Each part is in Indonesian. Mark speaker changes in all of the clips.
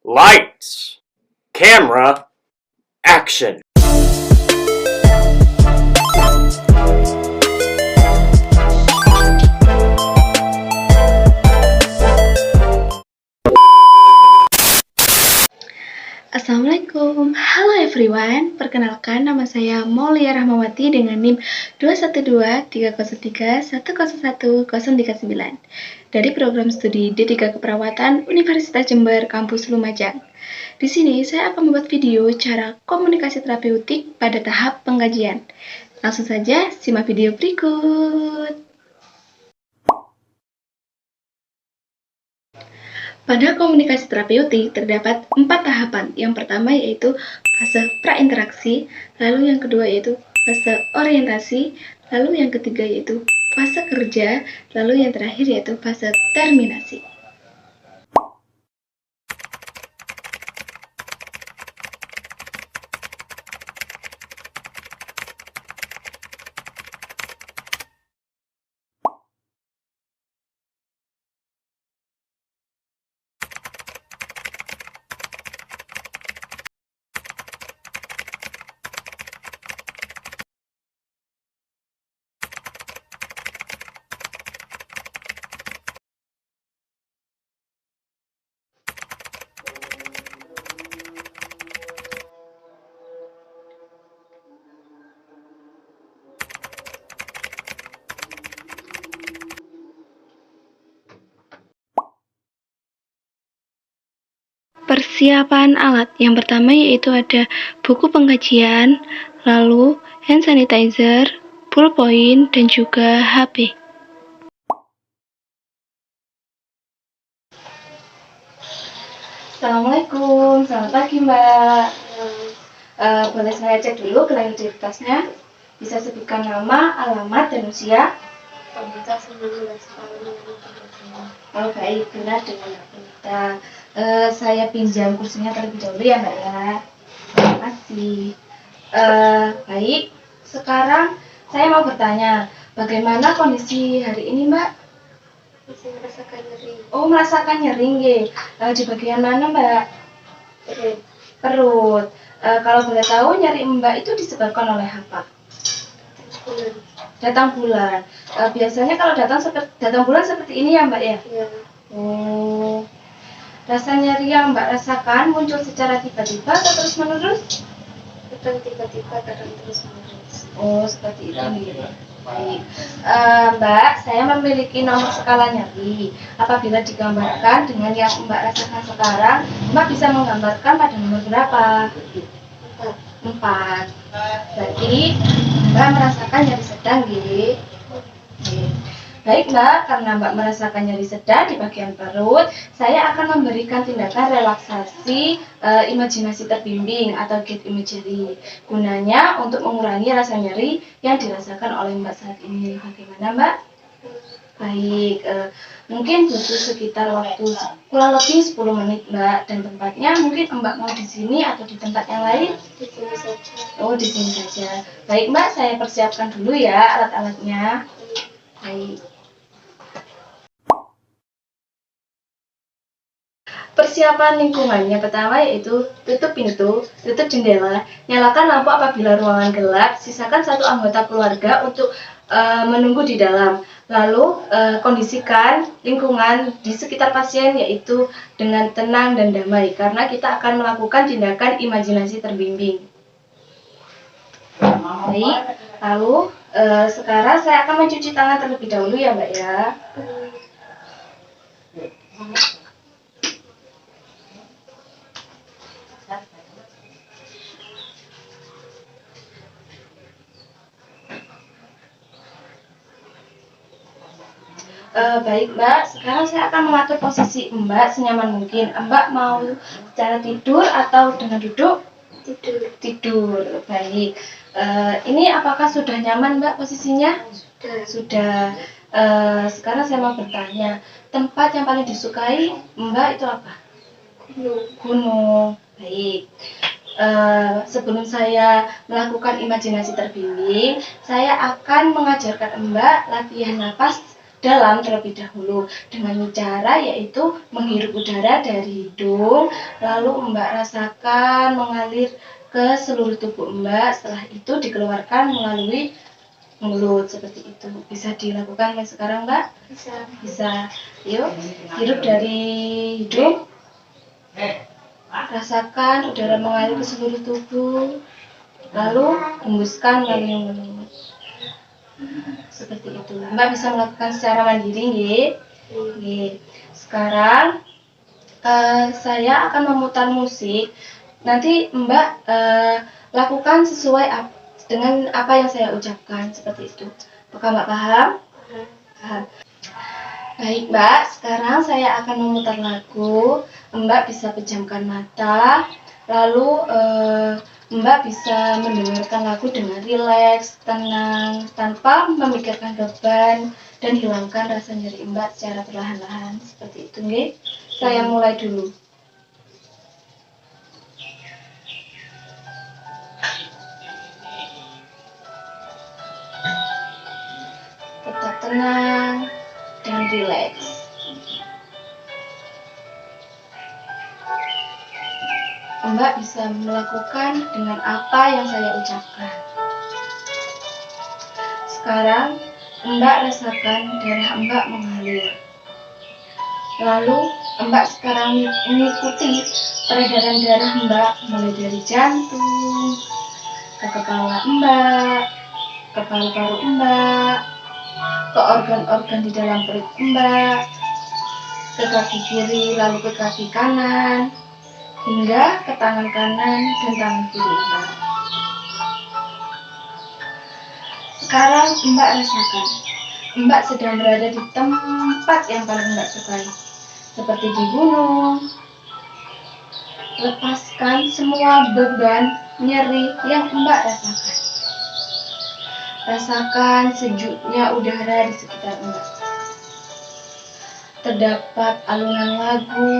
Speaker 1: Lights, camera, action.
Speaker 2: Assalamualaikum, halo everyone. Perkenalkan, nama saya Maulia Rahmawati dengan NIM 2123031010139 dari program studi D3 Keperawatan Universitas Jember Kampus Lumajang. Di sini saya akan membuat video cara komunikasi terapeutik pada tahap pengkajian. Langsung saja simak video berikut. Pada komunikasi terapeutik terdapat 4 tahapan. Yang pertama yaitu fase prainteraksi, lalu yang kedua yaitu fase orientasi, lalu yang ketiga yaitu fase kerja, lalu yang terakhir yaitu fase terminasi. Persiapan alat yang pertama yaitu ada buku pengkajian, lalu hand sanitizer, ballpoint, dan juga HP. Assalamualaikum, selamat pagi Mbak. Boleh saya cek dulu kreativitasnya? Bisa sebutkan nama, alamat, dan usia?
Speaker 3: Wanita 19 tahun.
Speaker 2: Oh baik, benar dengan wanita. Saya pinjam kursinya terlebih dahulu ya Mbak ya. Terima kasih. Baik, sekarang saya mau bertanya, bagaimana kondisi hari ini Mbak?
Speaker 3: Masih merasakan nyeri
Speaker 2: Oh, merasakan nyeri nggih. Di bagian mana Mbak?
Speaker 3: perut,
Speaker 2: Perut. Kalau boleh tahu nyeri Mbak itu disebabkan oleh apa?
Speaker 3: bulan.
Speaker 2: Datang bulan. Biasanya kalau datang bulan seperti ini ya Mbak ya?
Speaker 3: Ya,
Speaker 2: Oh. Rasa nyeri yang Mbak rasakan muncul secara tiba-tiba atau terus menerus?
Speaker 3: kadang tiba-tiba, kadang terus menerus.
Speaker 2: Oh, seperti itu nih. Baik. Mbak, saya memiliki nomor skala nyeri. Apabila digambarkan dengan yang Mbak rasakan sekarang, Mbak bisa menggambarkan pada nomor berapa? 4. Berarti Mbak merasakan nyeri sedang, nggih. Baik Mbak, karena Mbak merasakan nyeri sedang di bagian perut, saya akan memberikan tindakan relaksasi imajinasi terbimbing atau gait imagery. Gunanya untuk mengurangi rasa nyeri yang dirasakan oleh Mbak saat ini. Bagaimana Mbak? Baik, mungkin butuh sekitar waktu kurang lebih 10 menit Mbak, dan tempatnya mungkin Mbak mau di sini atau di tempat yang lain?
Speaker 3: Di sini saja.
Speaker 2: Oh, di sini saja. Baik Mbak, saya persiapkan dulu ya alat-alatnya. Baik. Persiapan lingkungannya pertama yaitu tutup pintu, tutup jendela, nyalakan lampu apabila ruangan gelap, sisakan satu anggota keluarga untuk menunggu di dalam. Lalu kondisikan lingkungan di sekitar pasien yaitu dengan tenang dan damai karena kita akan melakukan tindakan imajinasi terbimbing. Baik, lalu sekarang saya akan mencuci tangan terlebih dahulu ya Mbak ya. Baik Mbak, sekarang saya akan mengatur posisi Mbak senyaman mungkin. Mbak mau secara tidur atau dengan duduk?
Speaker 3: Tidur.
Speaker 2: Tidur, baik. Ini apakah sudah nyaman Mbak posisinya? Sudah. Sekarang saya mau bertanya, tempat yang paling disukai Mbak itu apa?
Speaker 3: Gunung.
Speaker 2: Gunung, baik. Sebelum saya melakukan imajinasi terbimbing, saya akan mengajarkan Mbak latihan napas dalam terlebih dahulu dengan cara yaitu menghirup udara dari hidung, lalu Mbak rasakan mengalir ke seluruh tubuh Mbak. Setelah itu dikeluarkan melalui mulut seperti itu. Bisa dilakukan sekarang, Mbak?
Speaker 3: Bisa.
Speaker 2: Bisa. Yuk, hirup dari hidung. Rasakan udara mengalir ke seluruh tubuh. Lalu hembuskan melalui mulut. Seperti itu. Mbak bisa melakukan secara mandiri, nggih. Nggih. Sekarang saya akan memutar musik. Nanti Mbak lakukan sesuai dengan apa yang saya ucapkan seperti itu. Apakah Mbak paham? Paham. Baik Mbak, sekarang saya akan memutar lagu. Mbak bisa pejamkan mata, lalu Mbak bisa mendengarkan lagu dengan rileks, tenang, tanpa memikirkan beban dan hilangkan rasa nyeri Mbak secara perlahan-lahan seperti itu, nggih. Saya mulai dulu. Tetap tenang dan rileks. Mbak bisa melakukan dengan apa yang saya ucapkan. Sekarang Mbak rasakan darah Mbak mengalir. Lalu Mbak sekarang mengikuti peredaran darah Mbak mulai dari jantung ke kepala Mbak, ke paru-paru Mbak, ke organ-organ di dalam perut Mbak, ke kaki kiri lalu ke kaki kanan, hingga ke tangan kanan dan tangan kiri Mbak. Sekarang Mbak rasakan, Mbak sedang berada di tempat yang paling Mbak sukai, seperti di gunung. Lepaskan semua beban nyeri yang Mbak rasakan. Rasakan sejuknya udara di sekitar Mbak. Terdapat alunan lagu,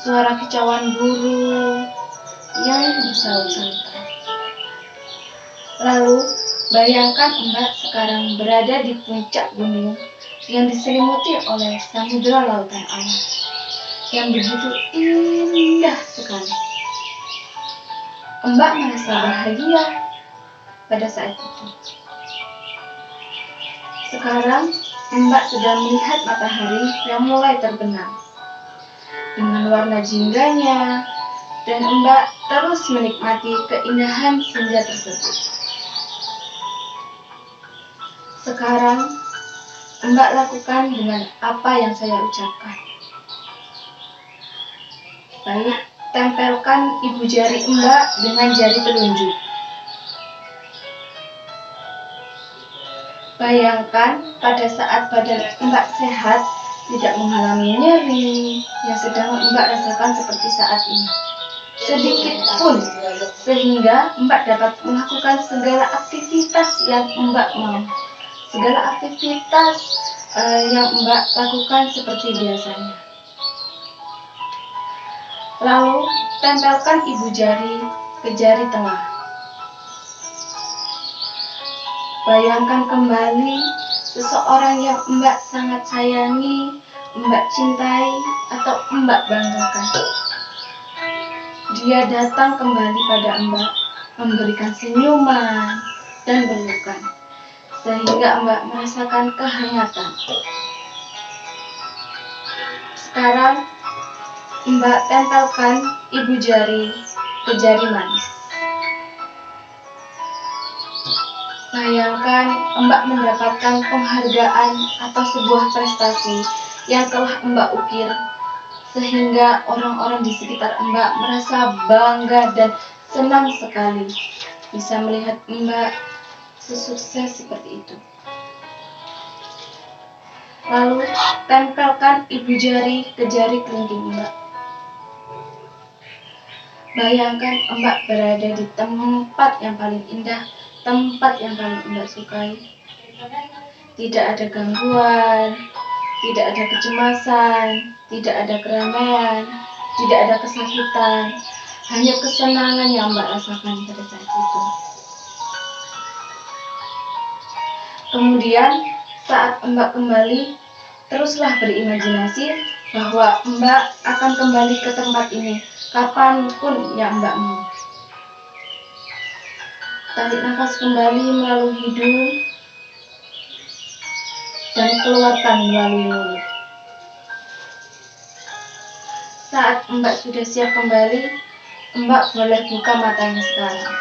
Speaker 2: suara kicauan burung yang bersaut-sautan. Lalu, bayangkan Mbak sekarang berada di puncak gunung yang diselimuti oleh samudera lautan alam yang begitu indah sekali. Mbak merasa bahagia pada saat itu. Sekarang, Mbak sudah melihat matahari yang mulai terbenam dengan warna jingganya, dan Mbak terus menikmati keindahan senja tersebut. Sekarang, Mbak lakukan dengan apa yang saya ucapkan. Baik, tempelkan ibu jari Mbak dengan jari telunjuk. Bayangkan pada saat badan Mbak sehat, tidak mengalami nyeri yang sedang Mbak rasakan seperti saat ini. Sedikit pun, sehingga Mbak dapat melakukan segala aktivitas yang Mbak mau. Segala aktivitas yang Mbak lakukan seperti biasanya. Lalu, tempelkan ibu jari ke jari tengah. Bayangkan kembali seseorang yang Mbak sangat sayangi, Mbak cintai, atau Mbak banggakan. Dia datang kembali pada Mbak, memberikan senyuman dan pelukan, sehingga Mbak merasakan kehangatan. Sekarang, Mbak tempelkan ibu jari ke jari manis. Bayangkan Mbak mendapatkan penghargaan atas sebuah prestasi yang telah Mbak ukir, sehingga orang-orang di sekitar Mbak merasa bangga dan senang sekali bisa melihat Mbak sesukses seperti itu. Lalu tempelkan ibu jari ke jari kelingking Mbak. Bayangkan Mbak berada di tempat yang paling indah, tempat yang paling Mbak sukai. Tidak ada gangguan, tidak ada kecemasan, tidak ada keramaian, tidak ada kesakitan, hanya kesenangan yang Mbak rasakan pada saat itu. Kemudian, Saat Mbak kembali, teruslah berimajinasi bahwa Mbak akan kembali ke tempat ini kapanpun yang Mbak mau. Tarik nafas kembali melalui hidung dan keluarkan melalui mulut. Saat Mbak sudah siap kembali, Mbak boleh buka matanya sekarang.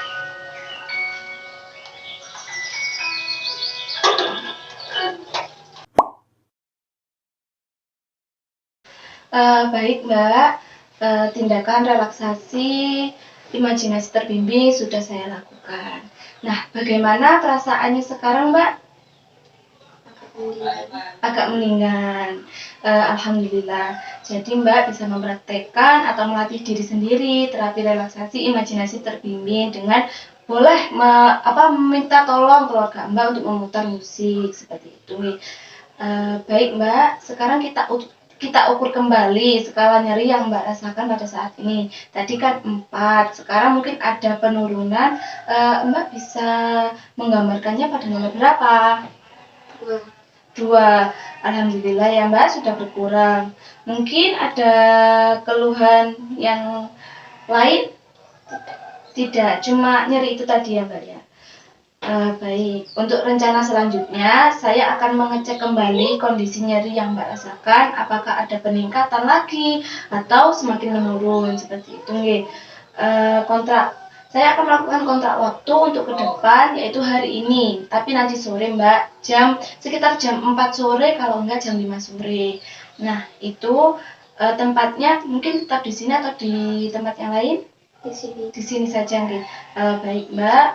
Speaker 2: Baik Mbak, tindakan relaksasi imajinasi terbimbing sudah saya lakukan. Nah, bagaimana perasaannya sekarang Mbak? Agak mendingan. Alhamdulillah. Jadi Mbak bisa mempraktekkan atau melatih diri sendiri terapi relaksasi imajinasi terbimbing dengan boleh meminta tolong keluarga Mbak untuk memutar musik seperti itu. Baik Mbak, sekarang kita ukur kembali skala nyeri yang Mbak rasakan pada saat ini. Tadi kan 4, sekarang mungkin ada penurunan. Mbak bisa menggambarkannya pada nomor berapa? 2. Alhamdulillah ya Mbak, sudah berkurang. Mungkin ada keluhan yang lain? Tidak, cuma nyeri itu tadi ya Mbak ya. Baik, untuk rencana selanjutnya saya akan mengecek kembali kondisi nyeri yang Mbak rasakan, apakah ada peningkatan lagi atau semakin menurun seperti itu. Saya akan melakukan kontrak waktu untuk ke depan, yaitu hari ini, tapi nanti sore Mbak, sekitar jam 4 sore, kalau enggak jam 5 sore. Nah, itu tempatnya mungkin tetap di sini atau di tempat yang lain?
Speaker 3: Di sini.
Speaker 2: Di sini saja. Baik Mbak,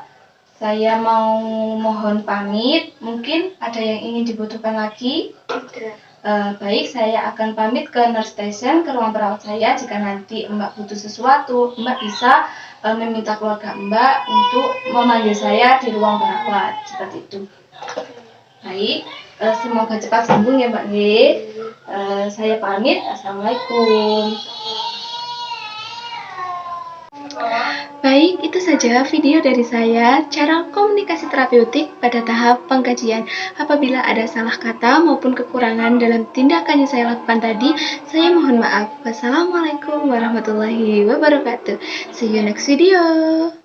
Speaker 2: saya mau mohon pamit, mungkin ada yang ingin dibutuhkan lagi?
Speaker 3: Tidak.
Speaker 2: Baik, saya akan pamit ke nurse station, ke ruang perawat saya. Jika nanti Mbak butuh sesuatu, Mbak bisa meminta keluarga Mbak untuk memanggil saya di ruang perawat, seperti itu. Baik, semoga cepat sembuh ya Mbak. Saya pamit, assalamualaikum. Baik, itu saja video dari saya, cara komunikasi terapeutik pada tahap pengkajian. Apabila ada salah kata maupun kekurangan dalam tindakan yang saya lakukan tadi, saya mohon maaf. Wassalamualaikum warahmatullahi wabarakatuh. See you next video.